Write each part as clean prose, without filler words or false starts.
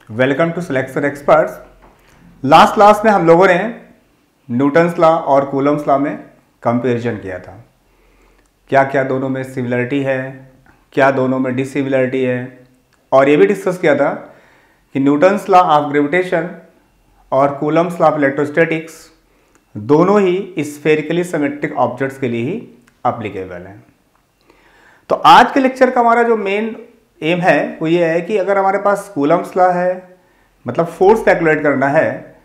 Welcome to selection experts. Last class में हम लोगों ने न्यूटन्स लॉ और कूलम्स लॉ में कंपैरिजन किया था। क्या क्या दोनों में सिमिलरिटी है, क्या दोनों में डिसिमिलरिटी है, और ये भी डिस्कस किया था कि न्यूटन्स लॉ ऑफ ग्रेविटेशन और कूलम्स लॉ ऑफ इलेक्ट्रोस्टैटिक्स दोनों ही स्फेरिकली सिमेट्रिक ऑब्जेक्ट्स के लिए ही एप्लीकेबल हैं। तो आज के लेक्चर का हमारा जो मेन एम है वो ये है कि अगर हमारे पास कूलम्स लॉ है, मतलब फोर्स कैलकुलेट करना है,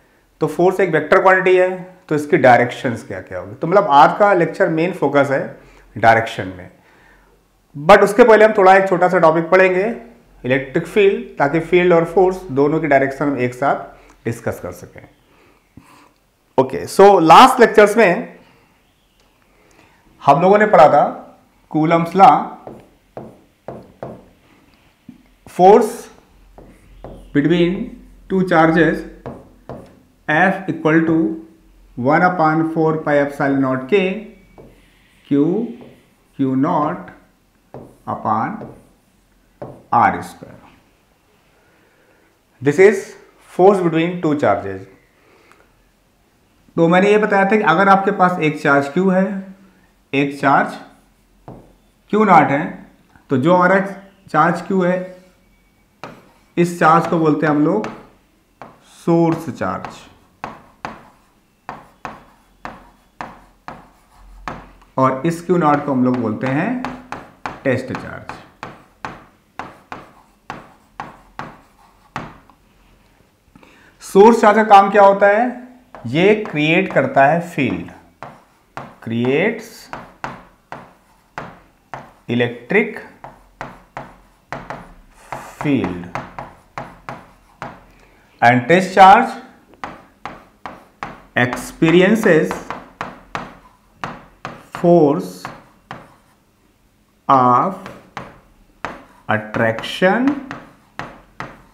तो फोर्स एक वेक्टर क्वांटिटी है, तो इसकी डायरेक्शंस क्या क्या होगी। तो मतलब आज का लेक्चर मेन फोकस है डायरेक्शन में। बट उसके पहले हम थोड़ा एक छोटा सा टॉपिक पढ़ेंगे, इलेक्ट्रिक फील्ड, ताकि फील्ड और फोर्स दोनों की डायरेक्शन हम एक साथ डिस्कस कर सकें। ओके, सो लास्ट लेक्चर्स में हम लोगों ने पढ़ा था Coulomb's law, force between two charges F equal to 1/4 pi epsilon naught K Q not upon R square. This is force between two charges. तो मैंने ये बताया था कि अगर आपके पास एक चार्ज Q है, एक चार्ज Q नॉट है, तो जो हमारा चार्ज Q है, इस चार्ज को बोलते हैं हम लोग सोर्स चार्ज, और इस Q नॉट को हम लोग बोलते हैं टेस्ट चार्ज। सोर्स चार्ज का काम क्या होता है? ये क्रिएट करता है field, creates electric field, and test charge experiences force of attraction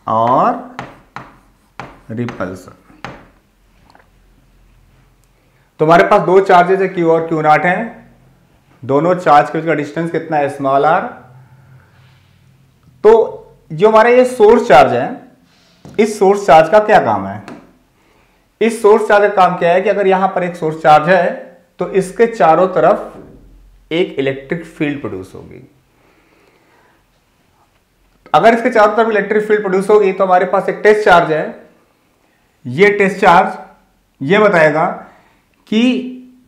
और रिपल्सन। तो हमारे पास दो चार्जेस है, Q और Q नॉट है। दोनों चार्ज के बीच का डिस्टेंस कितना है? Small r। तो जो हमारा ये सोर्स चार्ज है, इस सोर्स चार्ज का क्या काम है? इस सोर्स चार्ज का काम क्या है कि अगर यहां पर एक सोर्स चार्ज है तो इसके चारों तरफ एक इलेक्ट्रिक फील्ड प्रोड्यूस होगी। अगर इसके चारों तरफ इलेक्ट्रिक फील्ड प्रोड्यूस होगी तो हमारे पास एक टेस्ट चार्ज है। ये टेस्ट चार्ज ये बताएगा कि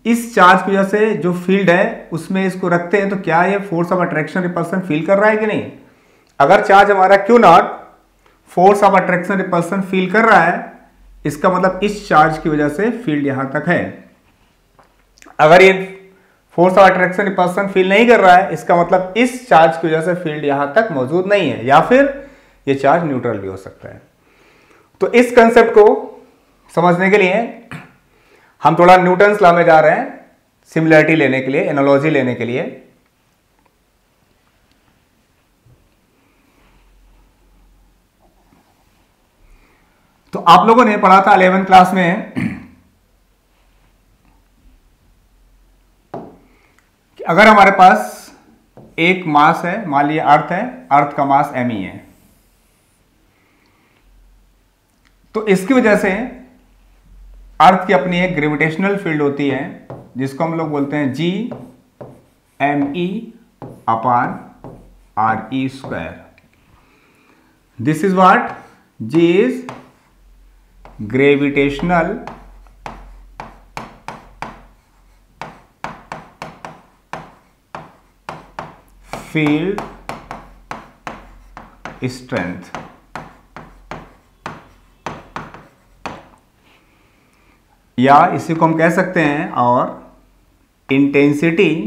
इस चार्ज की वजह से जो फील्ड है उसमें इसको रखते हैं तो क्या ये force of attraction repulsion feel कर रहा है कि नहीं। अगर चार्ज हमारा Q not force of attraction repulsion feel कर रहा है, इसका मतलब इस चार्ज की वजह से फील्ड यहां तक है। अगर ये force of attraction repulsion feel नहीं कर रहा है, इसका मतलब इस चार्ज की वजह से फील्ड यहां तक मौजूद नहीं है, या फिर ये चार्ज न्यूट्रल भी हो सकता है। तो इस कंसेप्ट को समझने के लिए हम थोड़ा न्यूटन्स लॉ में जा रहे हैं, सिमिलरिटी लेने के लिए, एनालॉजी लेने के लिए। तो आप लोगों ने पढ़ा था 11th क्लास में कि अगर हमारे पास एक मास है, मान लिया अर्थ है, अर्थ का मास me है, तो इसकी वजह से अर्थ की अपनी एक ग्रेविटेशनल फील्ड होती है जिसको हम लोग बोलते हैं G upon RE square. This is what? G is gravitational field strength. या इसी को हम कह सकते हैं और इंटेंसिटी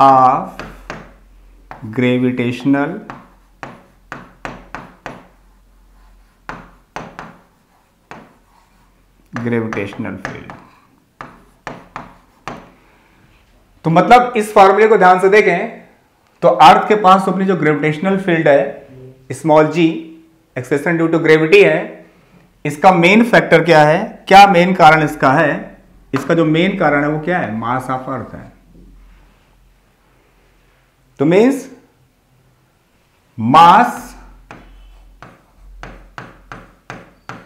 ऑफ ग्रेविटेशनल फील्ड। तो मतलब इस फॉर्मूले को ध्यान से देखें तो अर्थ के पास अपनी जो ग्रेविटेशनल फील्ड है small g, acceleration due to gravity है, इसका मेन फैक्टर क्या है? क्या मेन कारण इसका है? इसका जो मेन कारण है वो क्या है? मास ऑफ अर्थ है। तो means mass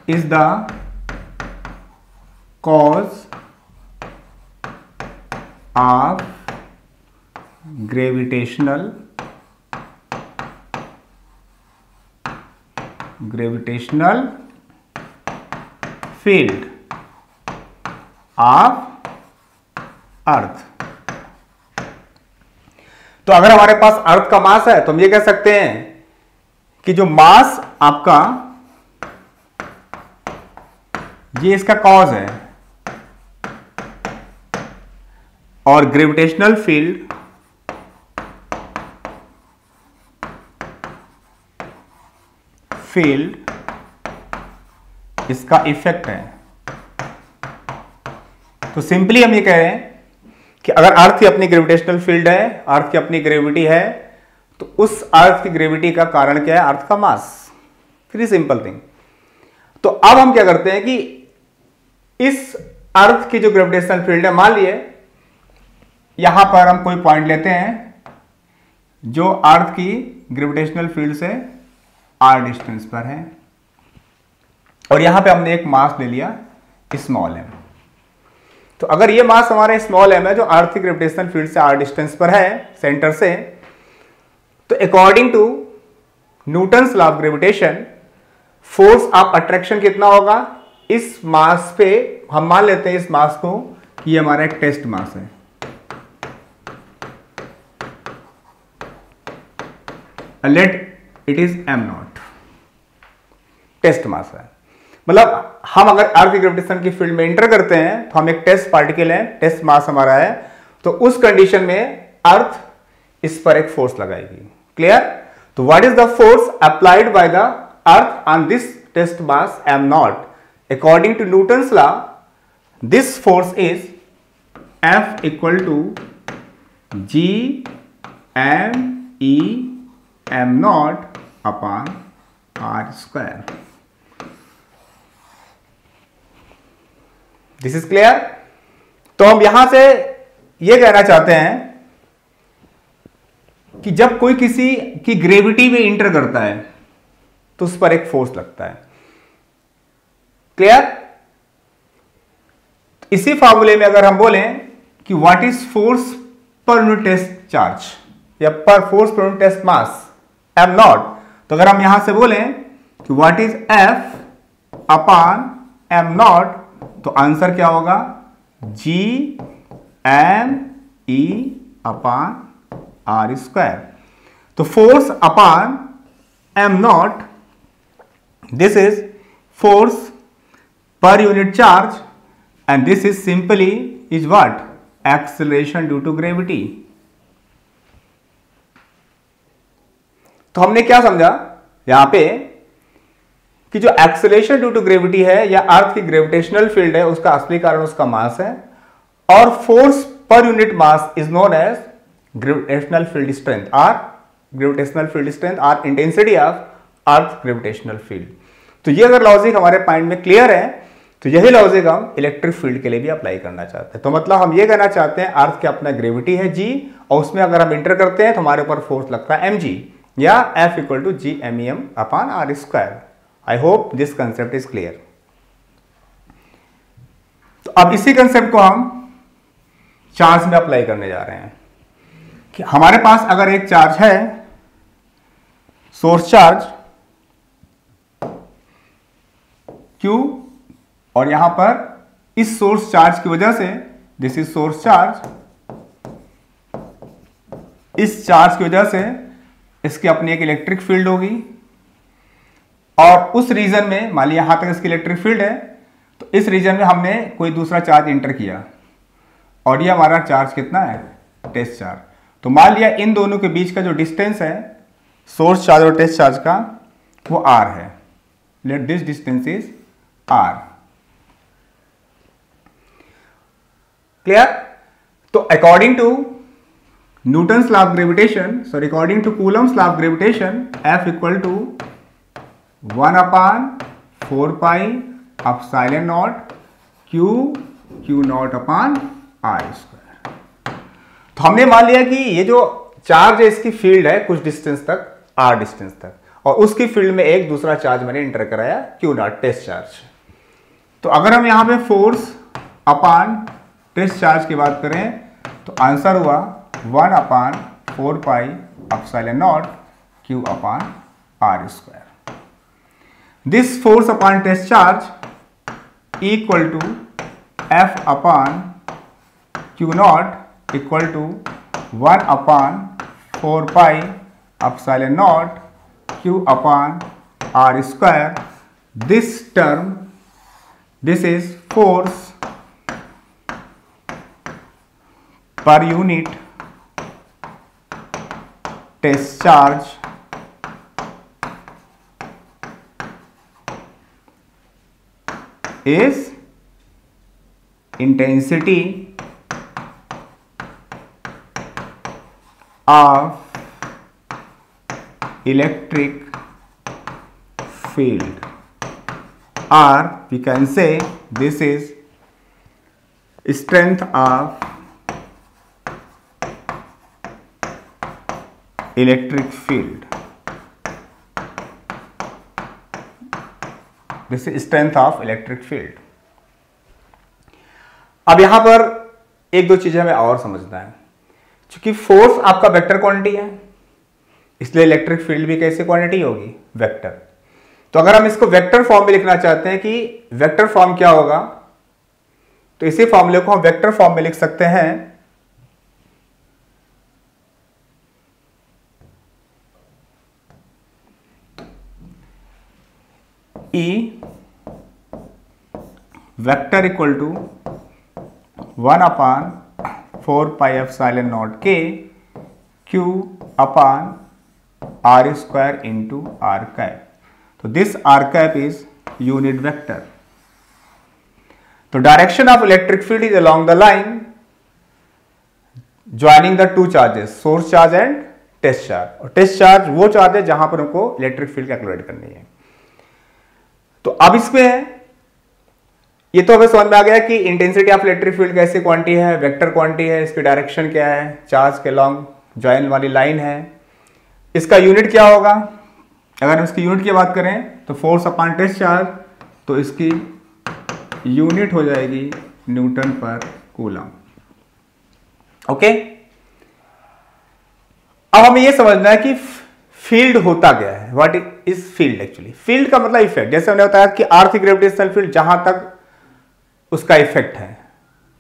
is the cause of gravitational field of अर्थ। तो अगर हमारे पास अर्थ का मास है तो हम ये कह सकते हैं कि जो मास आपका, ये इसका कॉज है, और ग्रेविटेशनल फील्ड इसका इफेक्ट है। तो सिंपली हम ये कह रहे हैं कि अगर अर्थ की अपनी ग्रेविटेशनल फील्ड है, अर्थ की अपनी ग्रेविटी है, तो उस अर्थ की ग्रेविटी का कारण क्या है? अर्थ का मास। Very simple thing. तो अब हम क्या करते हैं कि इस अर्थ की जो ग्रेविटेशनल फील्ड है, मान लिए यहां पर हम कोई पॉइंट लेते हैं जो अर्थ की ग्रेविटेशनल फील्ड से r डिस्टेंस पर है, और यहां पे हमने एक मास ले लिया स्मॉल m। तो अगर ये मास हमारा स्मॉल m है जो अर्थ की ग्रेविटेशनल फील्ड से r डिस्टेंस पर है सेंटर से, तो according to Newton's law of gravitation force of attraction कितना होगा? इस मास पे हम मान लेते हैं इस मास को कि ये हमारा एक टेस्ट मास है। Let it is m0, test mass है। मतलब हम अगर अर्थ की ग्रेविटेशन की फील्ड में एंटर करते हैं तो हम एक टेस्ट पार्टिकल है, टेस्ट मास हमारा है, तो उस कंडीशन में अर्थ इस पर एक फोर्स लगाएगी। क्लियर? तो what is the force applied by the earth on this test mass m0? According to Newton's law, this force is F equal to G m e m0 upon r square. This is clear? तो हम यहां से यह कहना चाहते हैं कि जब कोई किसी की ग्रेविटी में इंटर करता है तो उस पर एक फोर्स लगता है। क्लियर? इसी फॉर्मूले में अगर हम बोलें कि व्हाट इज फोर्स पर यूनिट टेस्ट चार्ज या पर फोर्स पर यूनिट टेस्ट मास m0, तो अगर हम यहां से बोलें कि what is F upon m0, तो आंसर क्या होगा? G m e upon r square. तो force upon m0, this is force पर unit charge, and this is simply is what? Acceleration due to gravity. तो हमने क्या समझा यहां पे कि जो एक्सेलरेशन ड्यू टू ग्रेविटी है या अर्थ की ग्रेविटेशनल फील्ड है, उसका असली कारण उसका मास है, और फोर्स पर unit mass is known as gravitational field strength और intensity of earth gravitational field. तो ये अगर लॉजिक हमारे माइंड में क्लियर है तो यही लॉजिक हम इलेक्ट्रिक फील्ड के लिए भी अप्लाई करना चाहते हैं। तो मतलब हम ये कहना चाहते हैं अर्थ की अपना ग्रेविटी है G, और उसमें अगर हम इंटर करते हैं तो हमारे ऊपर फोर्स लगता है mg, या F equal to G m upon r square. I hope this concept is clear. तो अब इसी कंसेप्ट को हम चार्ज में अप्लाई करने जा रहे हैं कि हमारे पास अगर एक चार्ज है, सोर्स चार्ज Q, और यहां पर इस सोर्स चार्ज की वजह से, दिस इज सोर्स चार्ज, इस चार्ज की वजह से इसकी अपनी एक इलेक्ट्रिक फील्ड होगी, और उस रीजन में मान लिया यहां तक इसकी इलेक्ट्रिक फील्ड है, तो इस रीजन में हमने कोई दूसरा चार्ज इंटर किया, और ये हमारा चार्ज कितना है? Test charge. तो मान लिया इन दोनों के बीच का जो डिस्टेंस है सोर्स चार्ज और टेस्ट चार्ज का, वो r है। Let this distance is r। Clear? तो according to Newton's law of gravitation, sorry according to Coulomb's law of gravitation, F equal to 1 upon 4 pi epsilon naught Q not upon r square. तो हमने मान लिया कि ये जो charge है इसकी फील्ड है कुछ डिस्टेंस तक, r डिस्टेंस तक, और उसकी फील्ड में एक दूसरा चार्ज मैंने इंटर कराया क्यू नॉट टेस्ट चार्ज। तो अगर हम यहां पे फोर्स अपान टेस्ट चार्ज की बात करें तो आंसर हुआ 1/4 pi epsilon naught q upon r square. This force upon test charge equal to F upon q naught equal to 1/4 pi epsilon naught q upon r square. This term, this is force per unit test charge is intensity of electric field, or we can say this is strength of electric field. This is strength of electric field. अब यहां पर एक दो चीजें हमें और समझना है। क्योंकि फोर्स आपका वेक्टर क्वांटिटी है, इसलिए इलेक्ट्रिक फील्ड भी कैसी क्वांटिटी होगी? वेक्टर। तो अगर हम इसको वेक्टर फॉर्म में लिखना चाहते हैं कि वेक्टर फॉर्म क्या होगा, तो इसी फॉर्मूले को हम वेक्टर फॉर्म में लिख सकते हैं E vector equal to 1/4 pi epsilon naught k q upon r square into r cap. तो this r cap is unit vector. तो direction of electric field is along the line joining the two charges, source charge and test charge. और test charge वो charge है जहां पर हमको electric field calculate करनी है। तो अब इसमें ये तो हमें समझ में आ गया कि इंटेंसिटी ऑफ इलेक्ट्रिक फील्ड कैसी क्वांटिटी है, वेक्टर क्वांटिटी है, इसकी डायरेक्शन क्या है, चार्ज के लॉन्ग ज्वाइन वाली लाइन है। इसका यूनिट क्या होगा? अगर हम इसकी यूनिट की बात करें तो फोर्स अपॉन टेस्ट चार्ज, तो इसकी यूनिट हो जाएगी न्यूटन पर कूलम। ओके, अब हमें यह समझना है कि फील्ड होता क्या है, what is field actually. Field का मतलब इफेक्ट, जैसे हमने बताया कि अर्थ ग्रेविटेशनल फील्ड जहां तक उसका इफेक्ट है,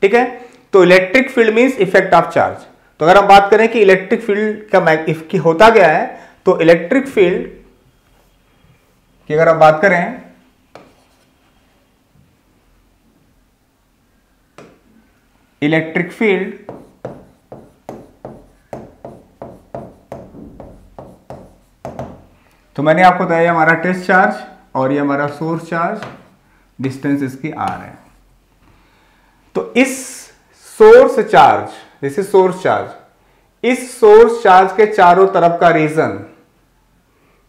ठीक है। तो electric field means effect of charge. तो अगर हम बात करें कि इलेक्ट्रिक फील्ड का होता क्या है, तो इलेक्ट्रिक फील्ड की अगर हम बात करें इलेक्ट्रिक फील्ड तो मैंने आपको बताया हमारा टेस्ट चार्ज और ये हमारा सोर्स चार्ज, डिस्टेंस इसकी r है। तो इस source charge, this is source charge, इस सोर्स चार्ज के चारों तरफ का रीजन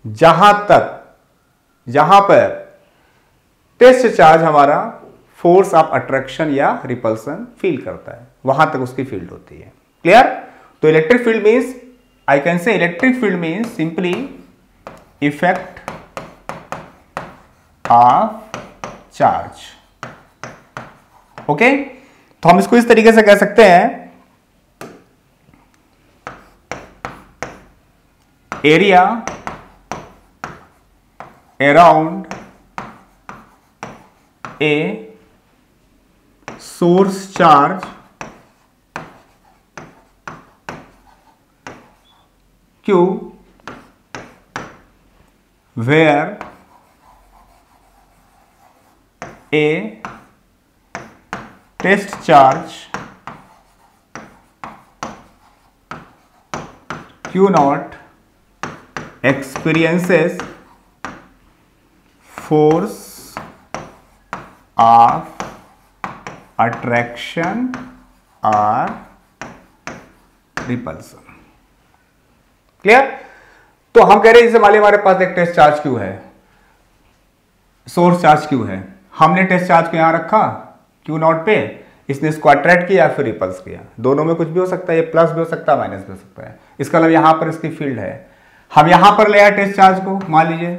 जहां पर टेस्ट चार्ज हमारा फोर्स ऑफ अट्रैक्शन या रिपल्सन फील करता है, वहां तक उसकी फील्ड होती है। क्लियर? तो electric field means, I can say electric field means simply effect of charge. Okay, तो हम इसको इस तरीके से कह सकते हैं, area around a source charge Q where a test charge Q naught experiences force of attraction or repulsion। Clear? तो हम कह रहे हैं जैसे मान लीजिए हमारे पास एक टेस्ट चार्ज क्यू है, सोर्स चार्ज क्यू है, हमने टेस्ट चार्ज को यहां रखा क्यू नॉट पे, इसने इसको अट्रैक्ट किया फिर रिपल्स किया। दोनों में कुछ भी हो सकता है, ये प्लस भी हो सकता है माइनस भी हो सकता है। इसका मतलब यहां पर इसकी फील्ड है। हम यहां पर ले आए टेस्ट चार्ज को, मान लीजिए।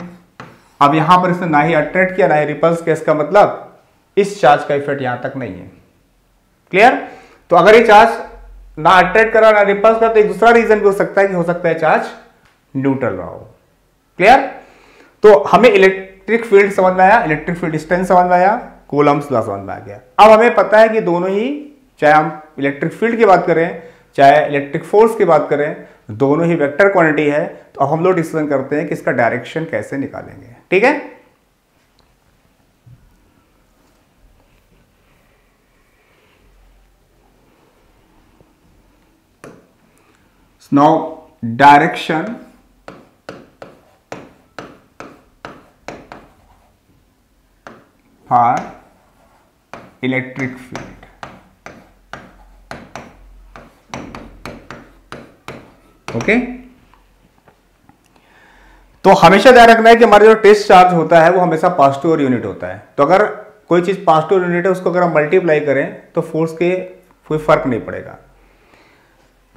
अब यहां पर इसने ना ही अट्रैक्ट किया ना ही रिपल्स किया, इसका मतलब इस चार्ज का इफेक्ट यहां तक नहीं है। क्लियर? तो अगर ये चार्ज ना अट्रैक्ट करा ना रिपल्स का, तो एक दूसरा रीजन भी हो सकता है कि हो सकता है चार्ज न्यूट्रल रहा हो। क्लियर? तो हमें इलेक्ट्रिक फील्ड समझ में आया, इलेक्ट्रिक फील्ड डिस्टेंस समझ में आया, कूलम्ब्स लॉ समझ में आ गया। अब हमें पता है कि दोनों ही, चाहे हम इलेक्ट्रिक फील्ड की बात करें चाहे इलेक्ट्रिक फोर्स की बात करें, दोनों ही वेक्टर क्वांटिटी है। तो अब हम लोग डिस्कशन करते हैं कि इसका डायरेक्शन कैसे निकालेंगे। ठीक है? Now direction for electric field. Okay, तो हमेशा ध्यान रखना है कि हमारा जो टेस्ट चार्ज होता है वो हमेशा पॉजिटिव और यूनिट होता है। तो अगर कोई चीज पॉजिटिव यूनिट है, उसको अगर हम मल्टीप्लाई करें तो फोर्स के कोई फर्क नहीं पड़ेगा।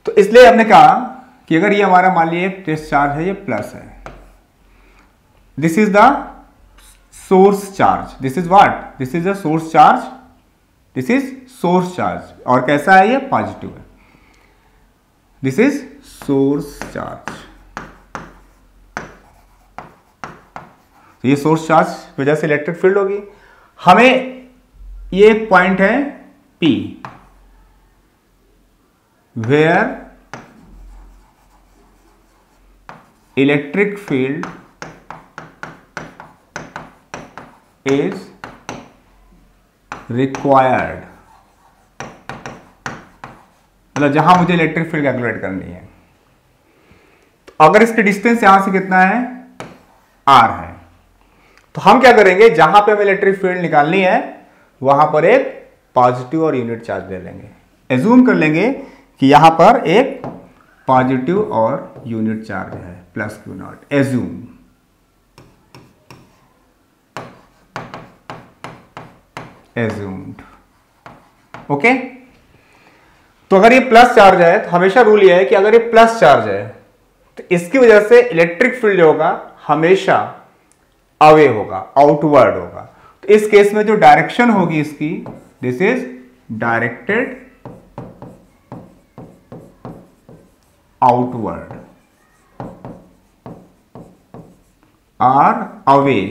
तो इसलिए हमने कहा कि अगर ये हमारा मान लीजिए टेस्ट चार्ज है, ये प्लस है, this is the source charge, this is what, this is the source charge, this is source charge, और कैसा है ये, पॉजिटिव है, दिस इज सोर्स चार्ज। तो ये सोर्स चार्ज की वजह से इलेक्ट्रिक फील्ड होगी। हमें ये एक पॉइंट है P, where electric field is required, मतलब जहां मुझे इलेक्ट्रिक फील्ड कैलकुलेट करनी है। तो अगर इसकी डिस्टेंस यहां से कितना है, R है, तो हम क्या करेंगे, जहां पे हमें इलेक्ट्रिक फील्ड निकालनी है वहां पर एक पॉजिटिव और यूनिट चार्ज ले लेंगे। एज्यूम कर लेंगे कि यहां पर एक पॉजिटिव और यूनिट चार्ज है, plus Q not, assume. Assumed. Okay, तो अगर ये प्लस चार्ज है, तो हमेशा रूल ये है कि अगर ये प्लस चार्ज है तो इसकी वजह से इलेक्ट्रिक फील्ड जो होगा हमेशा अवे होगा, आउटवर्ड होगा। तो इस केस में जो डायरेक्शन होगी इसकी, दिस इज डायरेक्टेड आउटवर्ड और away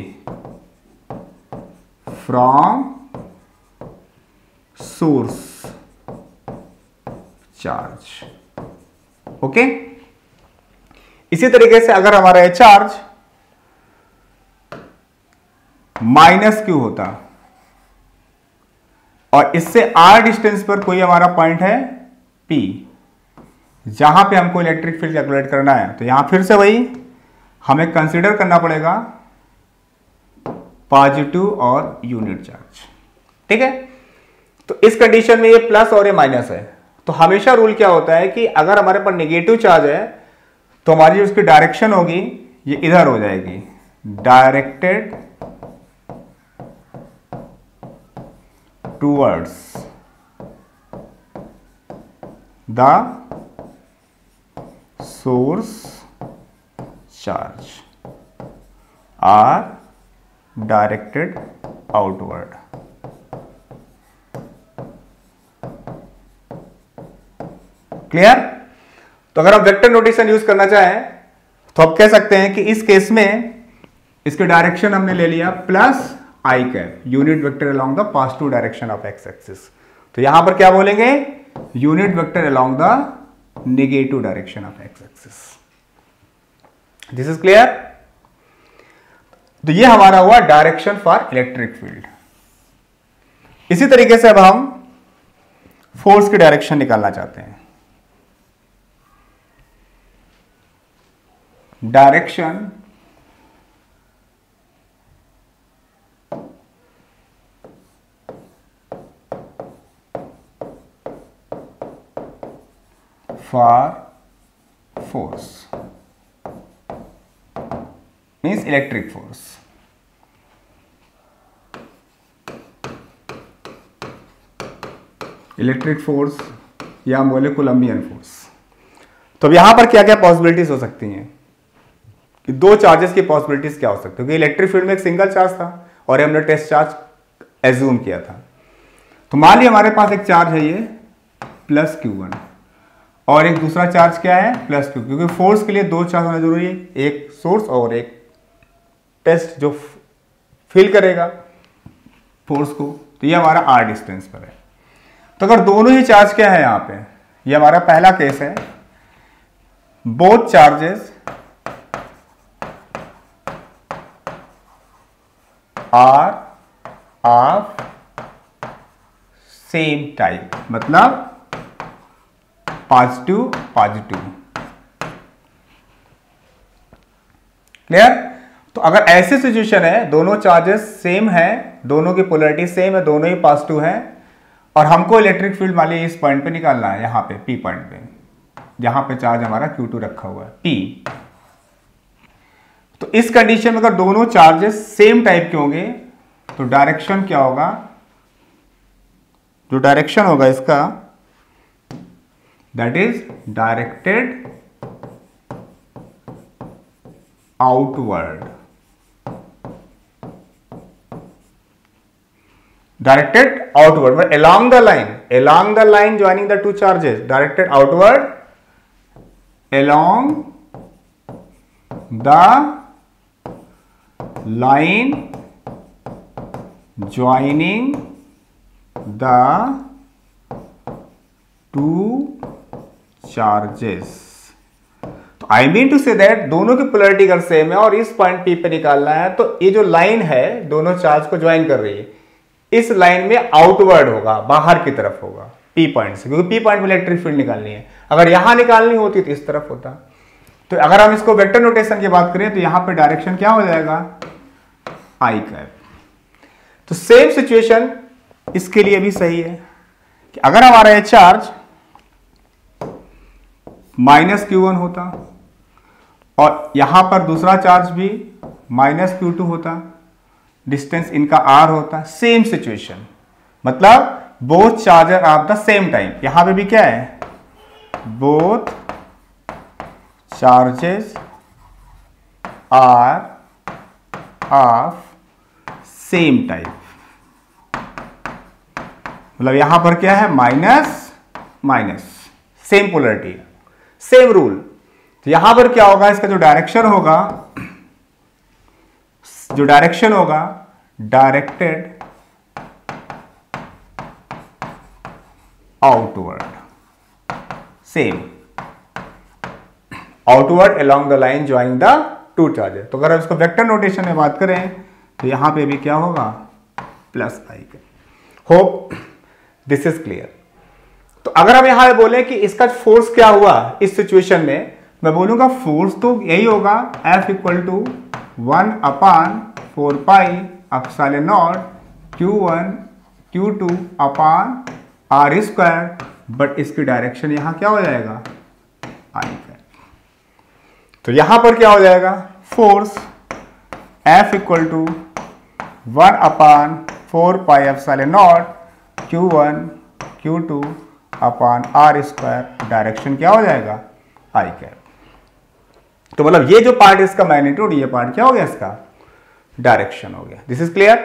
from source charge. Okay, इसी तरीके से अगर हमारा ये चार्ज माइनस क्यू होता और इससे R डिस्टेंस पर कोई हमारा पॉइंट है P, जहां पे हमको इलेक्ट्रिक फील्ड कैलकुलेट करना है, तो यहां फिर से वही हमें कंसीडर करना पड़ेगा पॉजिटिव और यूनिट चार्ज। ठीक है, तो इस कंडीशन में ये प्लस और ये माइनस है। तो हमेशा रूल क्या होता है कि अगर हमारे पास नेगेटिव चार्ज है तो हमारी जो उसकी डायरेक्शन होगी ये इधर हो जाएगी, directed towards the source charge or directed outward. Clear? तो अगर हम वेक्टर नोटेशन यूज करना चाहें तो आप कह सकते हैं कि इस केस में इसके डायरेक्शन हमने ले लिया plus I cap, unit vector along the positive direction of x axis. तो यहां पर क्या बोलेंगे, unit vector along the negative direction of x axis. This is clear? तो ये हमारा हुआ डायरेक्शन फॉर इलेक्ट्रिक फील्ड। इसी तरीके से अब हम फोर्स की डायरेक्शन निकालना चाहते हैं। Direction for force means electric force. Electric force या हम बोले कोलंबियन फोर्स। तो अब यहां पर क्या क्या पॉसिबिलिटीज हो सकती हैं। कि दो चार्जेस की पॉसिबिलिटीज क्या हो सकती है, क्योंकि इलेक्ट्रिक फील्ड में एक सिंगल चार्ज था और हमने टेस्ट चार्ज एज्यूम किया था। तो मान लिया हमारे पास एक चार्ज है ये प्लस Q1 और एक दूसरा चार्ज क्या है प्लस Q, क्योंकि फोर्स के लिए दो चार्ज होना जरूरी है, एक सोर्स और एक टेस्ट जो फील करेगा फोर्स को। तो ये हमारा r डिस्टेंस पर है। तो अगर दोनों ही चार्ज क्या है यहाँ पे, ये हमारा पहला केस है, both charges are of same type, मतलब पॉजिटिव पॉजिटिव। क्लियर? तो अगर ऐसी सिचुएशन है, दोनों चार्जेस सेम है, दोनों की पोलैरिटी सेम है, दोनों ही पॉजिटिव है, और हमको इलेक्ट्रिक फील्ड मान लीजिए इस पॉइंट पे निकालना है, यहां पे P पॉइंट पे, जहां पे चार्ज हमारा Q2 रखा हुआ है P। तो इस कंडीशन में अगर दोनों चार्जेस सेम टाइप के होंगे तो डायरेक्शन क्या होगा, जो डायरेक्शन होगा इसका, that is directed outward, directed outward, but along the line joining the two charges, directed outward along the line joining the two charges। तो I mean to say that दोनों की पोलैरिटी अगर same है और इस point P पे निकालना है, तो ये जो लाइन है दोनों चार्ज को ज्वाइन कर रही है, इस लाइन में आउटवर्ड होगा, बाहर की तरफ होगा P पॉइंट से, क्योंकि P पॉइंट में इलेक्ट्रिक फील्ड निकालनी है। अगर यहां निकालनी होती तो इस तरफ होता। तो अगर हम इसको वेक्टर नोटेशन की बात करें तो यहां पे डायरेक्शन क्या हो जाएगा, I कैप। तो सेम सिचुएशन इसके लिए भी सही है कि अगर हमारा ये चार्ज माइनस Q1 होता और यहां पर दूसरा चार्ज भी माइनस Q2 होता, डिस्टेंस इनका r होता, सेम सिचुएशन, मतलब both charger of the same time. यहां पे भी क्या है, both charges are of same type, मतलब यहां पर क्या है, minus minus, same polarity, same rule. तो यहां पर क्या होगा, इसका जो डायरेक्शन होगा directed outward, same outward along the line joining the two charges. तो अगर इसको वेक्टर नोटेशन में बात करें तो यहां पे भी क्या होगा, plus I। Hope this is clear. तो अगर हम यहां बोले कि इसका फोर्स क्या हुआ इस सिचुएशन में, मैं बोलूंगा फोर्स तो यही होगा F equal to 1/4 pi epsilon naught Q1 Q2 upon R square, but इसकी डायरेक्शन यहां क्या हो जाएगा, I का। तो यहां पर क्या हो जाएगा, force F equal to 1/4 pi epsilon naught Q1 Q2 upon R square, direction क्या हो जाएगा, I कैप। तो मतलब ये जो पार्ट इसका मैग्नीट्यूड, ये पार्ट क्या हो गया, इसका डायरेक्शन हो गया। This is clear.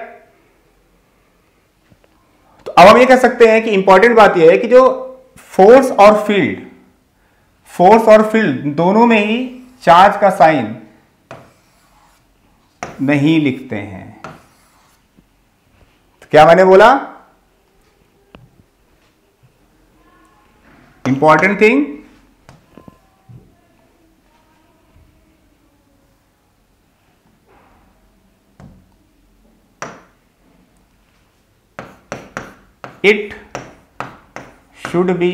तो अब हम ये कह सकते हैं कि इंपॉर्टेंट बात यह है कि जो फोर्स और फील्ड दोनों में ही चार्ज का साइन नहीं लिखते हैं। तो क्या मैंने बोला, important thing, it should be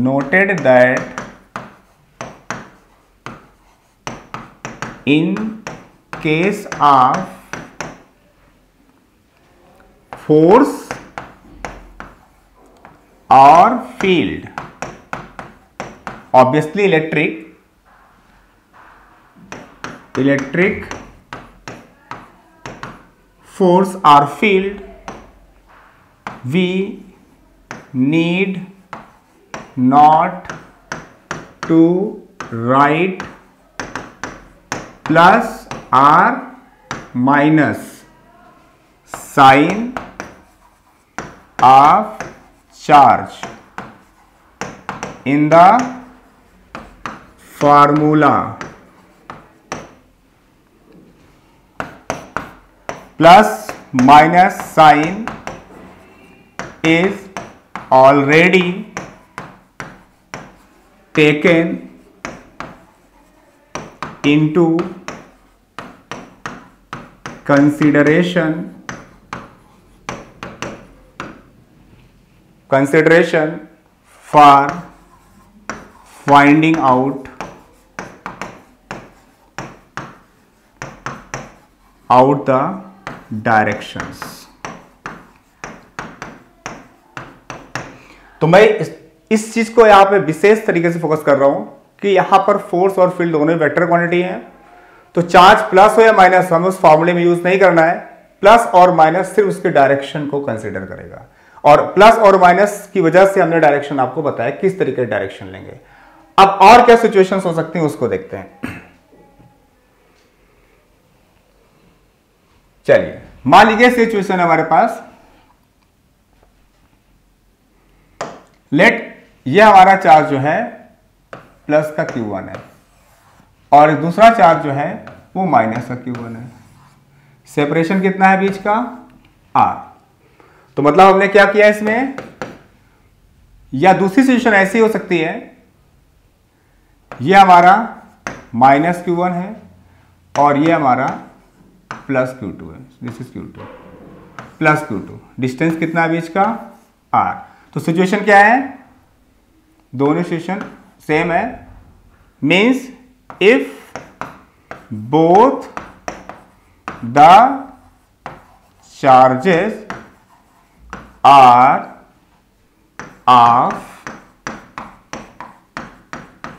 noted that in case of force or field, obviously electric force or field, we need not to write plus or minus sign of charge in the formula plus minus sign is already taken into consideration for finding out the directions। तो मैं इस चीज को यहां पे विशेष तरीके से focus कर रहा हूं कि यहां पर फोर्स और फील्ड दोनों ही वेक्टर क्वांटिटी हैं, तो चार्ज प्लस हो या माइनस हमें उस फॉर्मूले में यूज नहीं करना है। प्लस और माइनस सिर्फ उसके डायरेक्शन को कंसीडर करेगा, और प्लस और माइनस की वजह से हमने डायरेक्शन आपको बताया किस तरीके से डायरेक्शन लेंगे। अब और क्या सिचुएशंस हो सकती हैं उसको देखते हैं। चलिए मान लीजिए सिचुएशन है हमारे पास, लेट ये हमारा चार्ज जो है प्लस का Q1 है और दूसरा चार्ज जो है वो माइनस का Q1 है। सेपरेशन कितना है बीच का? R। तो मतलब हमने क्या किया इसमें, या दूसरी सिचुएशन ऐसी हो सकती है, ये हमारा माइनस Q1 है और ये हमारा प्लस Q2 है। This is Q2 plus Q2। Distance कितना है बीच का? R। तो सिचुएशन क्या है, दोनों सिचुएशन सेम है। Means if both the charges are of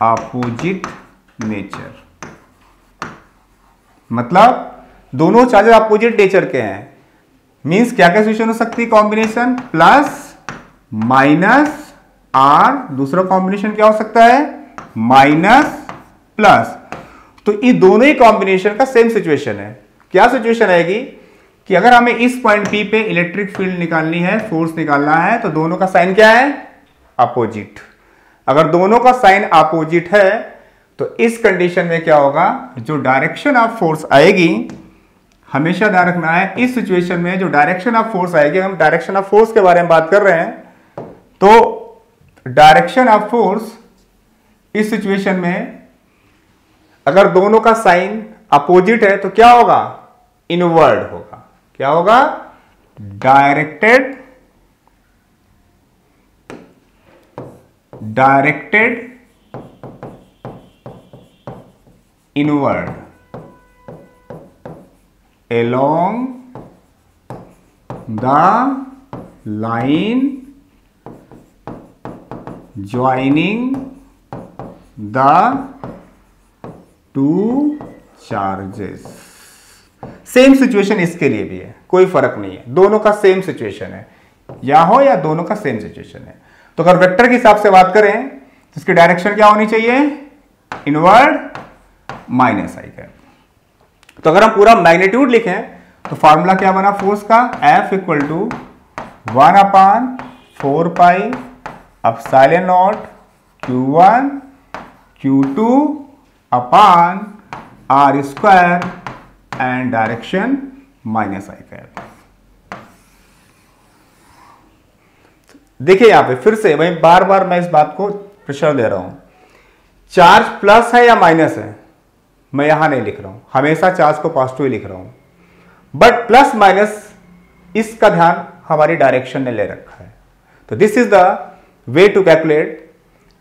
opposite nature, मतलब दोनों चार्जेस अपोजिट नेचर के हैं। मीन्स क्या क्या सिचुएशन हो सकती है, कॉम्बिनेशन प्लस माइनस आर, दूसरा कॉम्बिनेशन क्या हो सकता है माइनस प्लस। तो ये दोनों ही कॉम्बिनेशन का सेम सिचुएशन है। क्या सिचुएशन आएगी कि अगर हमें इस पॉइंट पी पे इलेक्ट्रिक फील्ड निकालनी है, फोर्स निकालना है, तो दोनों का साइन क्या है अपोजिट। अगर दोनों का साइन अपोजिट है तो इस कंडीशन में क्या होगा, जो डायरेक्शन ऑफ फोर्स आएगी, हमेशा ध्यान रखना है इस सिचुएशन में जो डायरेक्शन ऑफ फोर्स आएगी, हम डायरेक्शन ऑफ फोर्स के बारे में बात कर रहे हैं, तो डायरेक्शन ऑफ फोर्स इस सिचुएशन में अगर दोनों का साइन अपोजिट है तो क्या होगा, इनवर्ड होगा। क्या होगा, directed inward along the line joining the two charges। Same situation इसके लिए भी है, कोई फर्क नहीं है, दोनों का सेम सिचुएशन है, या हो या दोनों का सेम सिचुएशन है। तो अगर वेक्टर के हिसाब से बात करें तो इसकी डायरेक्शन क्या होनी चाहिए, इनवर्ड माइनस आई का। तो अगर हम पूरा मैग्नीट्यूड लिखें तो फॉर्मूला क्या बना फोर्स का, F equal to 1/4 pi epsilon naught Q1 Q2 upon R square and direction minus i cap. देखिए यहां पे फिर से वही बार बार मैं इस बात को प्रेशर दे रहा हूं, चार्ज प्लस है या माइनस है मैं यहां नहीं लिख रहा हूं, हमेशा चार्ज को पॉजिटिव ही लिख रहा हूं, बट प्लस माइनस इसका ध्यान हमारी डायरेक्शन ने ले रखा है। तो this is the way to calculate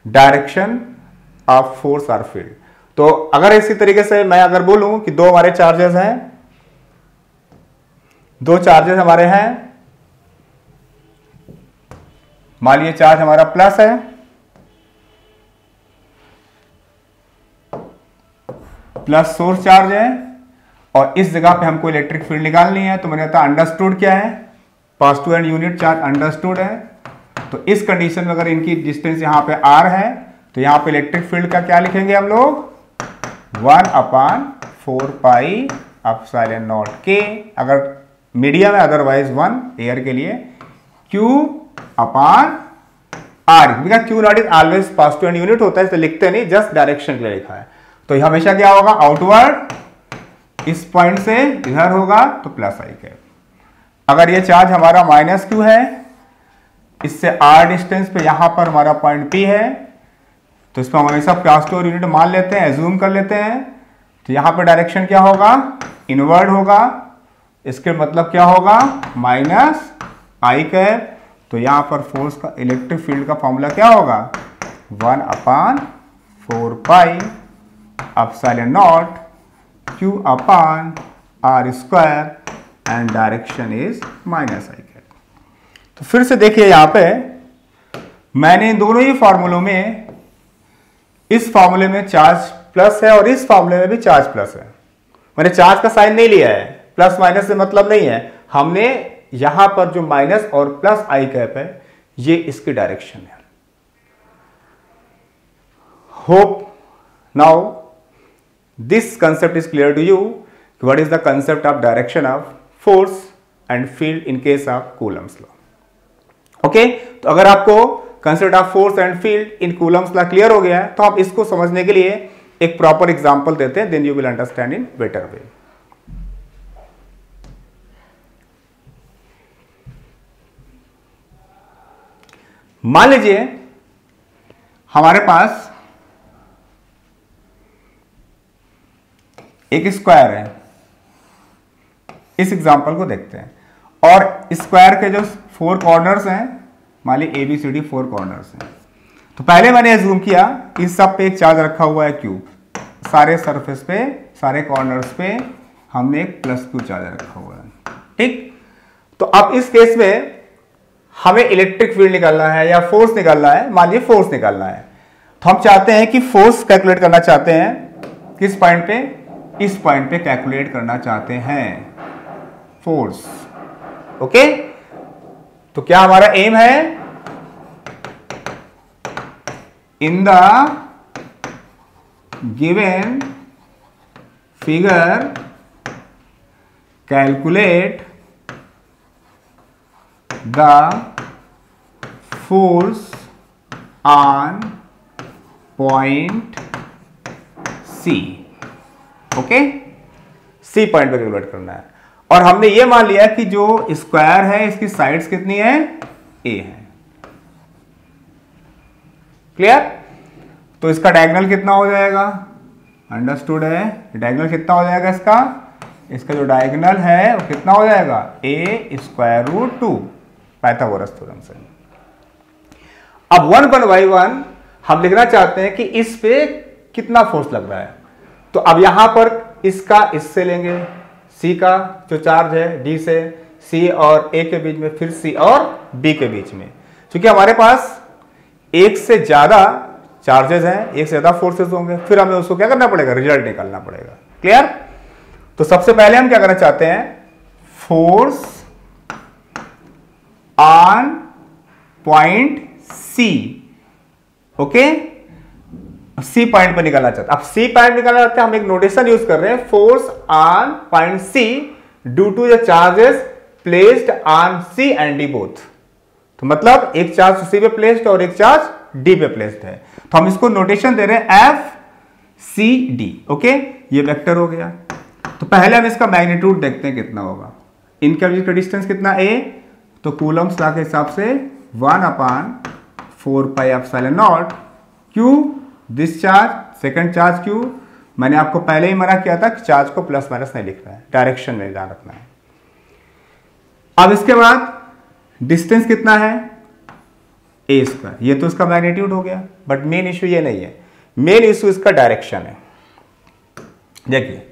direction of force और फील्ड। तो अगर इसी तरीके से मैं अगर बोलूं कि दो हमारे चार्जेस हैं, दो चार्जेस हमारे हैं, मान लीजिए चार्ज हमारा प्लस है, प्लस सोर्स चार्ज है, और इस जगह पे हमको इलेक्ट्रिक फील्ड निकालनी है। तो मैंने कहा अंडरस्टूड क्या है, positive and unit charge understood है। तो इस कंडीशन में अगर इनकी डिस्टेंस यहां पे r है तो यहां पे इलेक्ट्रिक फील्ड का क्या लिखेंगे हम लोग, 1/4πε0k, अगर मीडियम है अदरवाइज 1 एयर के लिए, Q/r, because Q not is always positive and unit होता है तो लिखते नहीं, जस्ट डायरेक्शन के लिए लिखा है। तो ये हमेशा क्या होगा, आउटवर्ड, इस पॉइंट से इधर होगा तो प्लस आई कैप। अगर ये चार्ज हमारा -Q है, इससे r डिस्टेंस पे यहां पर हमारा पॉइंट P है, तो इसमें हमेशा पॉजिटिव और यूनिट मान लेते हैं, एज्यूम कर लेते हैं। तो यहां पर डायरेक्शन क्या होगा, इनवर्ड होगा, इसके मतलब क्या होगा, -i कैप। तो यहां पर फोर्स का, इलेक्ट्रिक फील्ड का फॉर्मूला क्या होगा, 1/4πε0 Q/r² and direction is -i cap. तो फिर से देखिए यहां पे मैंने दोनों ही फॉर्मूलों में, इस फॉर्मूले में चार्ज प्लस है और इस फॉर्मूले में भी चार्ज प्लस है, मैंने चार्ज का साइन नहीं लिया है, प्लस माइनस से मतलब नहीं है, हमने यहां पर जो माइनस और प्लस आई कैप है ये इसकी डायरेक्शन है। Hope now this concept is clear to you, what is the concept of direction of force and field in case of Coulomb's law. Okay, तो अगर आपको concept of force and field in Coulomb's law clear हो गया है तो आप इसको समझने के लिए एक प्रॉपर एग्जांपल देते हैं, then you will understand in better way. मान लीजिए हमारे पास एक स्क्वायर है, इस एग्जांपल को देखते हैं, और स्क्वायर के जो 4 कॉर्नर्स हैं, मान लीजिए ABCD 4 कॉर्नर्स हैं। तो पहले मैंने एज्यूम किया कि इस सब पे एक चार्ज रखा हुआ है Q, सारे सरफेस पे, सारे कॉर्नर्स पे हमने एक +Q चार्ज रखा हुआ है, ठीक। तो अब इस केस में हमें इलेक्ट्रिक फील्ड निकालना है या फोर्स निकालना है, मान लीजिए फोर्स निकालना है, तो हम चाहते हैं कि फोर्स कैलकुलेट करना चाहते हैं किस पॉइंट पे, इस पॉइंट पे कैलकुलेट करना चाहते हैं फोर्स। ओके, तो क्या हमारा एम है, in the given figure calculate the force on point C. Okay, C point पे कैलकुलेट करना है, और हमने ये मान लिया कि जो स्क्वायर है इसकी साइड्स कितनी है, ए है। क्लियर, तो इसका डायगोनल कितना हो जाएगा, अंडरस्टूड है, डायगोनल कितना हो जाएगा इसका जो डायगोनल है वो कितना हो जाएगा, a√2 पाइथागोरस थ्योरम से। अब 1/1 हम लिखना चाहते हैं कि इस पे कितना फोर्स लग रहा है, तो अब यहां पर इसका इससे लेंगे, C का जो चार्ज है D से, C और A के बीच में, फिर C और B के बीच में, क्योंकि हमारे पास एक से ज्यादा चार्जेस हैं, एक से ज्यादा फोर्सेस होंगे, फिर हमें उसको क्या करना पड़ेगा, रिजल्ट निकालना पड़ेगा। क्लियर, तो सबसे पहले हम क्या करना चाहते हैं, force on point C। Okay, C point पर निकालना चाहते हैं। अब सी पॉइंट निकालना चाहते हैं, हम एक नोटेशन यूज कर रहे हैं, force on point C due to the charges placed on C and D both. तो मतलब एक चार्ज सी पे प्लेस्ड और एक चार्ज डी पे प्लेस्ड है, तो हम इसको नोटेशन दे रहे हैं FCD। ओके, ये वेक्टर हो गया। तो पहले हम इसका मैग्नीट्यूड देखते हैं कितना होगा, इनके बीच का डिस्टेंस कितना A, तो कूलम्स लॉ के हिसाब से 1/4πε0 Q, this charge, second charge Q। मैंने आपको पहले ही मना किया था कि चार्ज को प्लस माइनस नहीं लिखना है, डायरेक्शन में ध्यान रखना है। अब इसके बाद डिस्टेंस कितना है, a², ये तो इसका मैग्नीट्यूड हो गया, बट मेन इश्यू ये नहीं है, मेन इश्यू इसका डायरेक्शन है। देखिए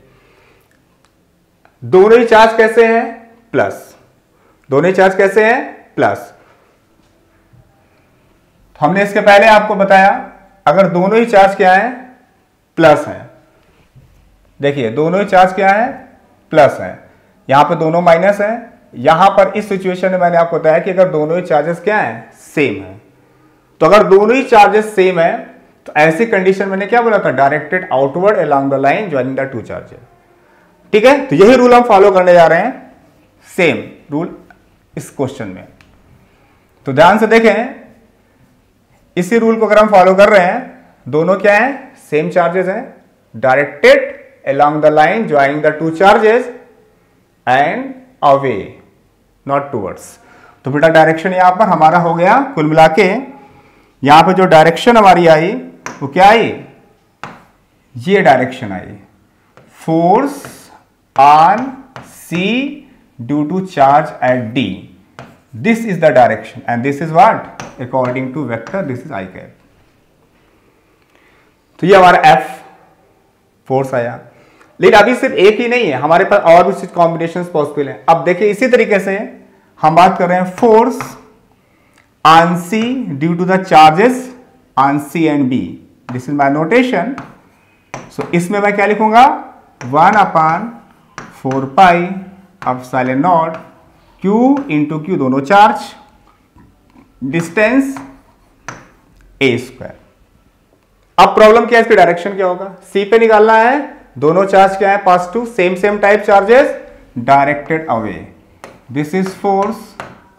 दोनों ही चार्ज कैसे हैं, प्लस, दोनों ही चार्ज कैसे हैं, प्लस। हमने इसके पहले आपको बताया अगर दोनों ही चार्ज क्या है, प्लस है, देखिए दोनों ही चार्ज क्या है, प्लस है, यहां पे दोनों माइनस है, यहां पर इस सिचुएशन में मैंने आपको बताया कि अगर दोनों ही चार्जेस क्या है, सेम है, तो अगर दोनों ही चार्जेस सेम है तो ऐसी कंडीशन मैंने क्या बोला था, directed outward along the line joining the two charges. ठीक है, तो यही रूल हम फॉलो करने जा रहे हैं, सेम रूल इस क्वेश्चन में। तो ध्यान से देखें, इसी रूल को अगर हम फॉलो कर रहे हैं, दोनों क्या है, सेम चार्जेस हैं, directed along the line joining the two charges and away not towards. तो बेटा डायरेक्शन यहां पर हमारा हो गया, कुल मिला के यहां पर जो डायरेक्शन हमारी आई वो क्या आई, ये डायरेक्शन आई, force on C due to charge at D, this is the direction and this is what, according to vector this is i cap. तो ये हमारा एफ फोर्स आया। लेकिन अभी सिर्फ एक ही नहीं है, हमारे पास और भी कॉम्बिनेशन पॉसिबल है। अब देखिए इसी तरीके से हम बात कर रहे हैं force on C due to the charges on C and B, this is my notation. So इसमें मैं क्या लिखूंगा, 1/4 pi epsilon naught Q into Q, दोनों चार्ज, डिस्टेंस ए स्क्वायर। अब प्रॉब्लम क्या है, इसकी डायरेक्शन क्या होगा, सी पे निकालना है, दोनों चार्ज क्या है, positive, same type charges, directed away, this is force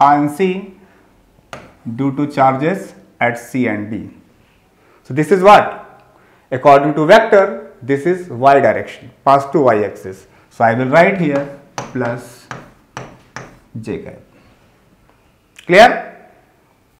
on C due to charges at C and B. So this is what, according to vector this is y direction, positive y axis, so I will write here plus j cap. Clear?